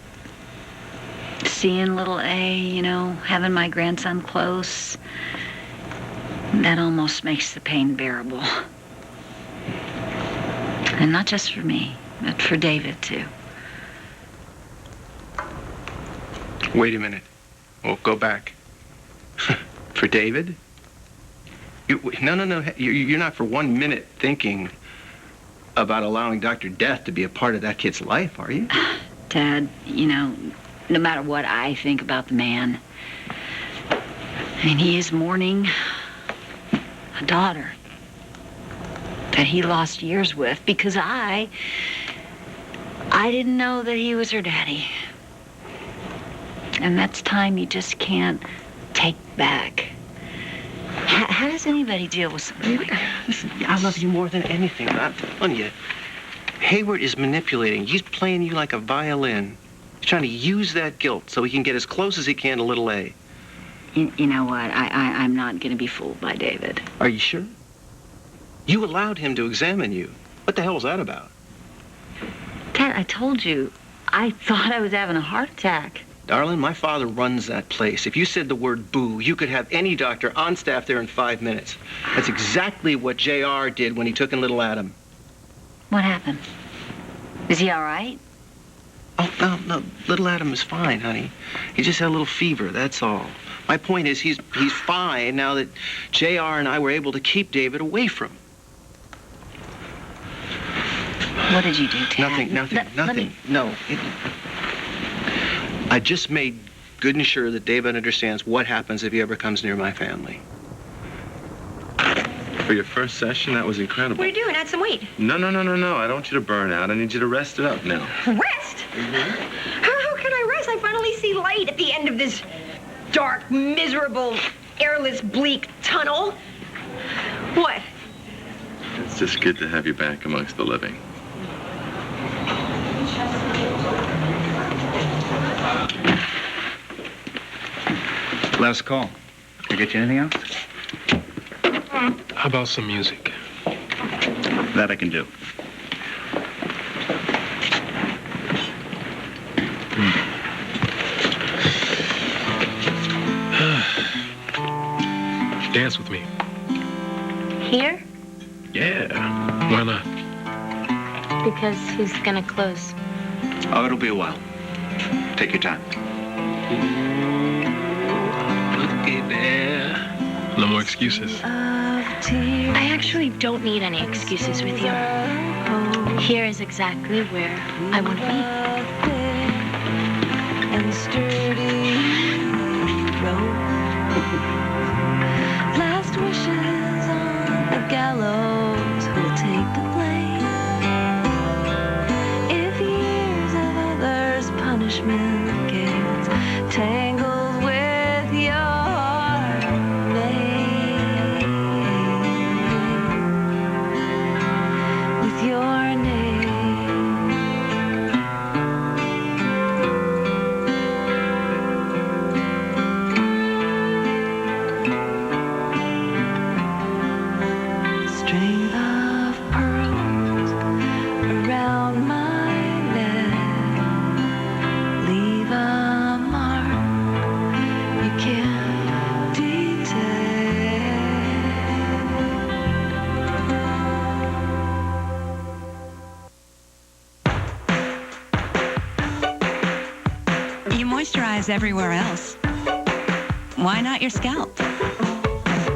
seeing little A, having my grandson close, that almost makes the pain bearable. And not just for me, but for David, too. Wait a minute. Well, go back. For David? No. You're not for 1 minute thinking about allowing Dr. Death to be a part of that kid's life, are you? Dad, no matter what I think about the man, he is mourning a daughter that he lost years with because I didn't know that he was her daddy. And that's time you just can't take back. How does anybody deal with something like that? Listen, I love you more than anything. I'm telling you. Hayward is manipulating. He's playing you like a violin. He's trying to use that guilt so he can get as close as he can to little A. You know what? I'm not going to be fooled by David. Are you sure? You allowed him to examine you. What the hell was that about? Dad, I told you, I thought I was having a heart attack. Darling, my father runs that place. If you said the word boo, you could have any doctor on staff there in 5 minutes. That's exactly what JR did when he took in little Adam. What happened? Is he all right? Oh, no. Little Adam is fine, honey. He just had a little fever, that's all. My point is he's fine now that JR and I were able to keep David away from him. What did you do, Dad? Nothing. No. I just made good and sure that David understands what happens if he ever comes near my family. For your first session, that was incredible. What are you doing? Add some weight. No. I don't want you to burn out. I need you to rest it up now. Rest? How can I rest? I finally see light at the end of this dark, miserable, airless, bleak tunnel. What? It's just good to have you back amongst the living. Last call. Can I get you anything else? How about some music? That I can do. Dance with me. Here? Yeah. Why not? Because he's gonna close. Oh, it'll be a while. Take your time. Looky there. No more excuses. I actually don't need any excuses with you. Here is exactly where I want to be. And sturdy last wishes on the gallows who'll take the blame if years of others' punishment gets tangled with your name, with your name. String of pearls around my neck, leave a mark you can't detect. You moisturize everywhere else. Why not your scalp?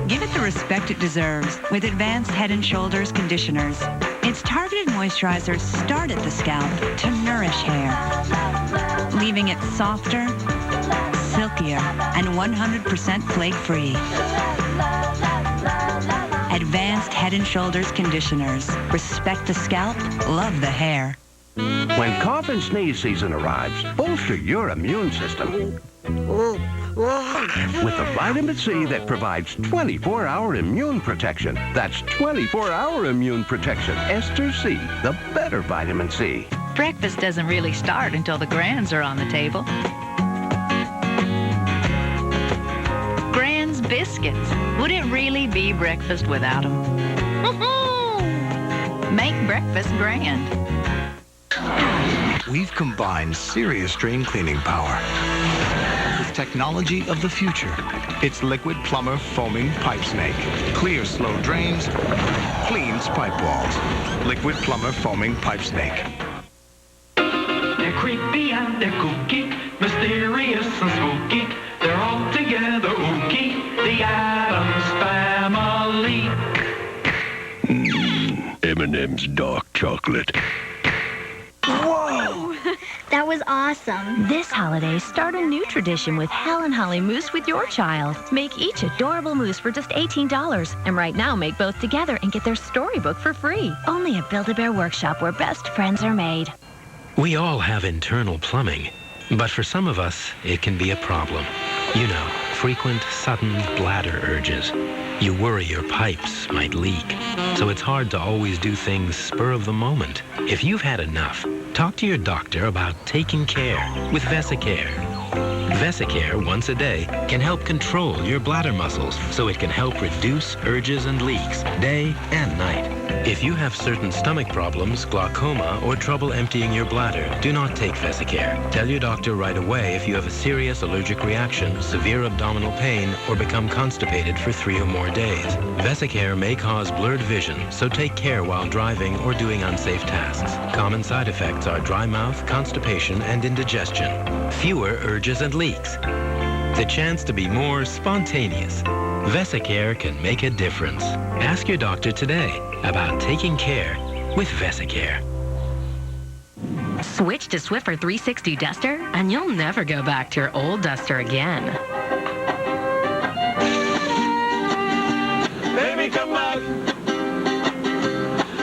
Give it the respect it deserves with Advanced Head & Shoulders conditioners. Its targeted moisturizers start at the scalp to nourish hair, leaving it softer, silkier, and 100% flake-free. Advanced Head & Shoulders conditioners. Respect the scalp, love the hair. When cough and sneeze season arrives, bolster your immune system with the vitamin C that provides 24-hour immune protection. That's 24-hour immune protection. Ester C, the better vitamin C. Breakfast doesn't really start until the grands are on the table. Grands biscuits. Would it really be breakfast without them? Make breakfast grand. We've combined serious drain cleaning power with technology of the future. It's Liquid Plumber Foaming Pipe Snake. Clears slow drains, cleans pipe walls. Liquid Plumber Foaming Pipe Snake. They're creepy and they're kooky, mysterious and M&M's dark chocolate. Whoa! That was awesome. This holiday, start a new tradition with Hal and Holly Moose with your child. Make each adorable moose for just $18. And right now, make both together and get their storybook for free. Only at Build-A-Bear Workshop, where best friends are made. We all have internal plumbing, but for some of us, it can be a problem. You know, frequent, sudden bladder urges. You worry your pipes might leak, so it's hard to always do things spur of the moment. If you've had enough, talk to your doctor about taking care with Vesicare. Vesicare once a day can help control your bladder muscles so it can help reduce urges and leaks day and night. If you have certain stomach problems, glaucoma, or trouble emptying your bladder, do not take Vesicare. Tell your doctor right away if you have a serious allergic reaction, severe abdominal pain, or become constipated for 3 or more days. Vesicare may cause blurred vision, so take care while driving or doing unsafe tasks. Common side effects are dry mouth, constipation, and indigestion. Fewer urges and leaks. The chance to be more spontaneous. Vesicare can make a difference. Ask your doctor today about taking care with Vesicare. Switch to Swiffer 360 Duster, and you'll never go back to your old Duster again. Baby, come back.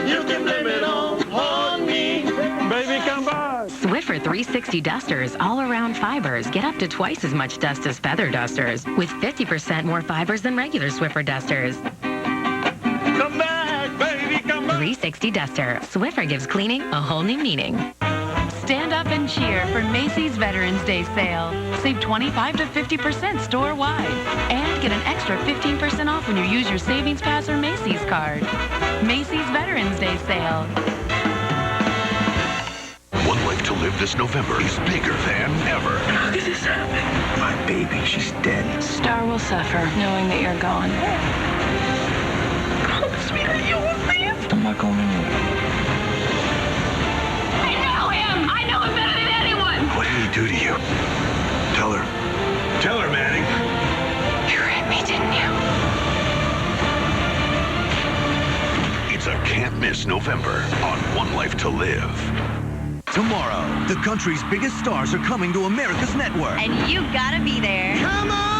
You can blame it on me. Baby, come back. Swiffer 360 Dusters, all-around fibers, get up to twice as much dust as Feather Dusters, with 50% more fibers than regular Swiffer Dusters. Come back, baby, come back. 360 Duster. Swiffer gives cleaning a whole new meaning. Stand up and cheer for Macy's Veterans Day sale. Save 25 to 50% store-wide. And get an extra 15% off when you use your Savings Pass or Macy's card. Macy's Veterans Day sale. One Life to Live this November is bigger than ever. How did this happen? My baby, she's dead. Star will suffer knowing that you're gone. Promise me that you won't leave. I'm not going anywhere. I know him. I know him better than anyone. What did he do to you? Tell her. Tell her, Manning. You hurt me, didn't you? It's a can't-miss November on One Life to Live. Tomorrow, the country's biggest stars are coming to America's network. And you gotta be there. Come on!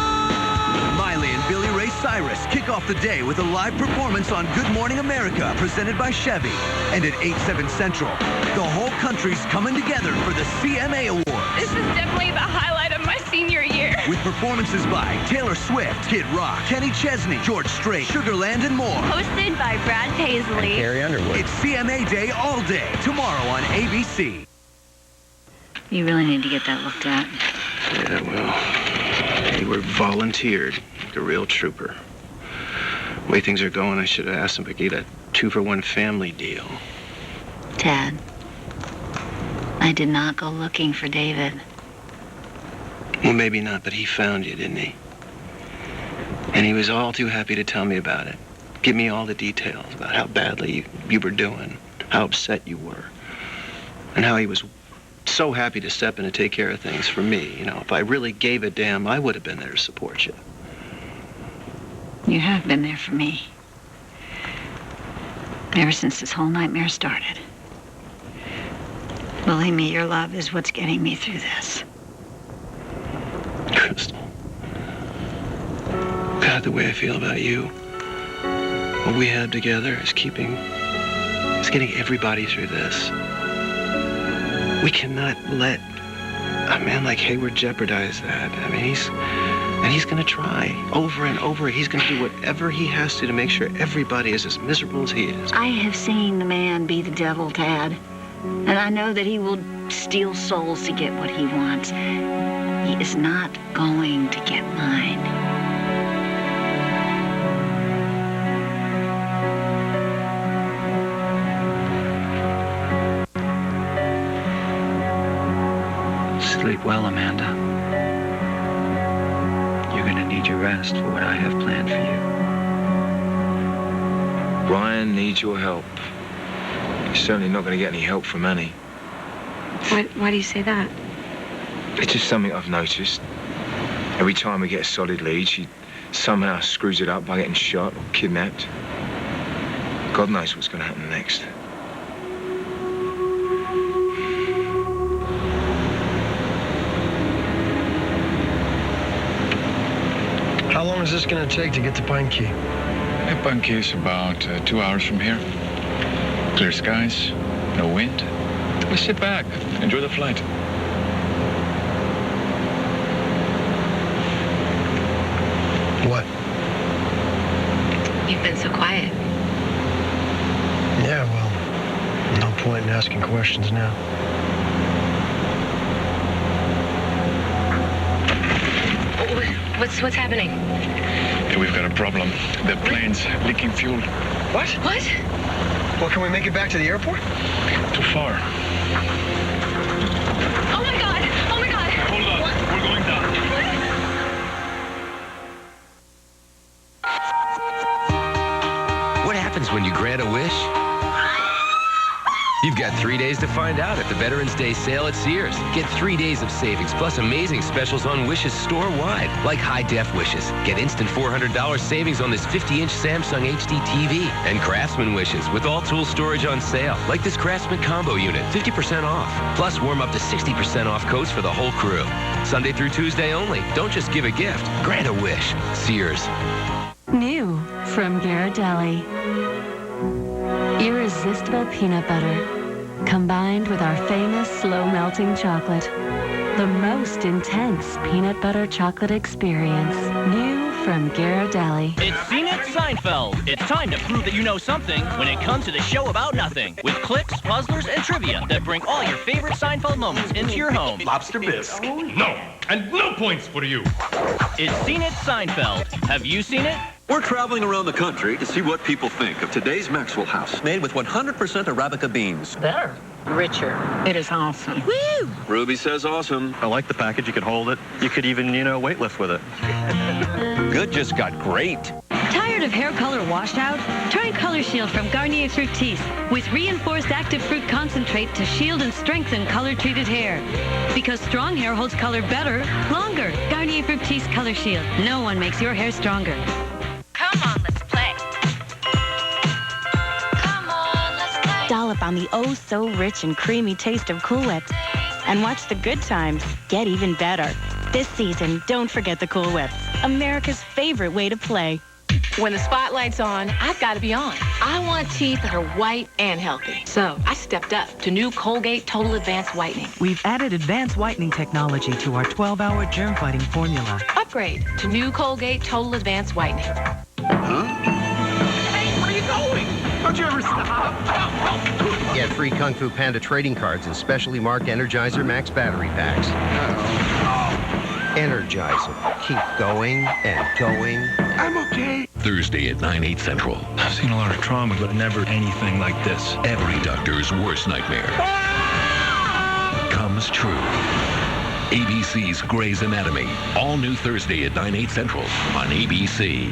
Miley and Billy Ray Cyrus kick off the day with a live performance on Good Morning America, presented by Chevy. And at 8/7 Central, the whole country's coming together for the CMA Awards. This is definitely the highlight of my senior year. With performances by Taylor Swift, Kid Rock, Kenny Chesney, George Strait, Sugarland, and more. Hosted by Brad Paisley. Carrie Underwood. It's CMA Day all day, tomorrow on ABC. You really need to get that looked at. Yeah, well, they were volunteered. Like a real trooper. The way things are going, I should have asked him if I could get a 2-for-1 family deal. Ted, I did not go looking for David. Well, maybe not, but he found you, didn't he? And he was all too happy to tell me about it. Give me all the details about how badly you were doing, how upset you were, and how he was so happy to step in and take care of things for me. You know, if I really gave a damn, I would have been there to support you. You have been there for me. Ever since this whole nightmare started. Believe me, your love is what's getting me through this. Crystal. God, the way I feel about you, what we have together is getting everybody through this. We cannot let a man like Hayward jeopardize that. I mean, he's going to try over and over. He's going to do whatever he has to make sure everybody is as miserable as he is. I have seen the man be the devil, Tad. And I know that he will steal souls to get what he wants. He is not going to get mine. Sleep well, Amanda. You're gonna need your rest for what I have planned for you. Brian needs your help. You're certainly not gonna get any help from Annie. Why do you say that? It's just something I've noticed. Every time we get a solid lead, she somehow screws it up by getting shot or kidnapped. God knows what's going to happen next. How long is this going to take to get to Pine Key? Pine Key is about 2 hours from here. Clear skies, no wind. We sit back, enjoy the flight. What? You've been so quiet. Yeah, well, no point in asking questions now. What's happening? We've got a problem. The plane's leaking fuel. What? What? Well, can we make it back to the airport? Too far. Oh my God! Oh my God! Hold on. What? We're going down. What happens when you grant a wish? You've got 3 days to find out at the Veterans Day sale at Sears. Get 3 days of savings plus amazing specials on Wishes store-wide, like high-def Wishes. Get instant $400 savings on this 50-inch Samsung HD TV. And Craftsman Wishes with all tool storage on sale, like this Craftsman Combo Unit, 50% off. Plus, warm up to 60% off coats for the whole crew. Sunday through Tuesday only. Don't just give a gift. Grant a wish. Sears. New from Ghirardelli. Irresistible peanut butter, combined with our famous slow-melting chocolate. The most intense peanut butter chocolate experience. New from Ghirardelli. It's Seen It Seinfeld. It's time to prove that you know something when it comes to the show about nothing. With clips, puzzlers, and trivia that bring all your favorite Seinfeld moments into your home. Lobster bisque. No. And no points for you. It's Seen It Seinfeld. Have you seen it? We're traveling around the country to see what people think of today's Maxwell House. Made with 100% Arabica beans. Better. Richer. It is awesome. Woo! Ruby says awesome. I like the package. You could hold it. You could even, weightlift with it. Good just got great. Tired of hair color washout? Try Color Shield from Garnier Fructis with reinforced active fruit concentrate to shield and strengthen color-treated hair. Because strong hair holds color better, longer. Garnier Fructis Color Shield. No one makes your hair stronger. Come on, let's play. Come on, let's play. Dollop on the oh-so-rich and creamy taste of Cool Whips. And watch the good times get even better. This season, don't forget the Cool Whips, America's favorite way to play. When the spotlight's on, I've got to be on. I want teeth that are white and healthy. So I stepped up to new Colgate Total Advanced Whitening. We've added advanced whitening technology to our 12-hour germ-fighting formula. Upgrade to new Colgate Total Advanced Whitening. Huh? Hey, where are you going? Don't you ever stop? Get free Kung Fu Panda trading cards and specially marked Energizer Max battery packs. Energizer. Keep going and going. I'm okay. Thursday at 9/8 Central. I've seen a lot of trauma, but never anything like this. Every doctor's worst nightmare comes true. ABC's Grey's Anatomy. All new Thursday at 9/8 Central on ABC.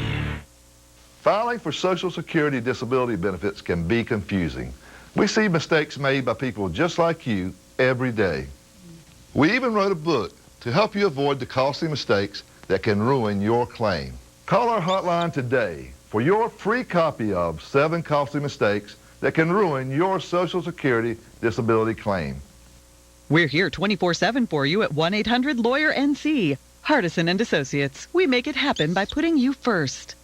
Filing for Social Security disability benefits can be confusing. We see mistakes made by people just like you every day. We even wrote a book to help you avoid the costly mistakes that can ruin your claim. Call our hotline today for your free copy of 7 Costly Mistakes That Can Ruin Your Social Security Disability Claim. We're here 24/7 for you at 1-800-LAWYER-NC. Hardison and Associates. We make it happen by putting you first.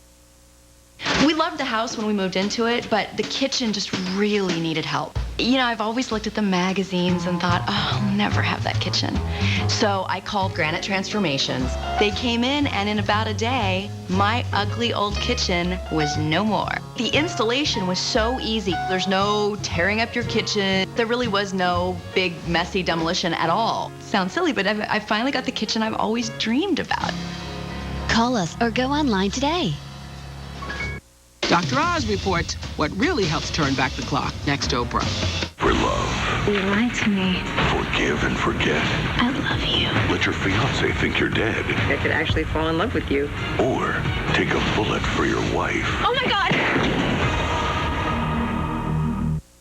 We loved the house when we moved into it, but the kitchen just really needed help. I've always looked at the magazines and thought, oh, I'll never have that kitchen. So I called Granite Transformations. They came in, and in about a day, my ugly old kitchen was no more. The installation was so easy. There's no tearing up your kitchen. There really was no big, messy demolition at all. Sounds silly, but I finally got the kitchen I've always dreamed about. Call us or go online today. Dr. Oz reports what really helps turn back the clock next to Oprah. For love. You lied to me. Forgive and forget. I love you. Let your fiance think you're dead. I could actually fall in love with you. Or take a bullet for your wife. Oh my God!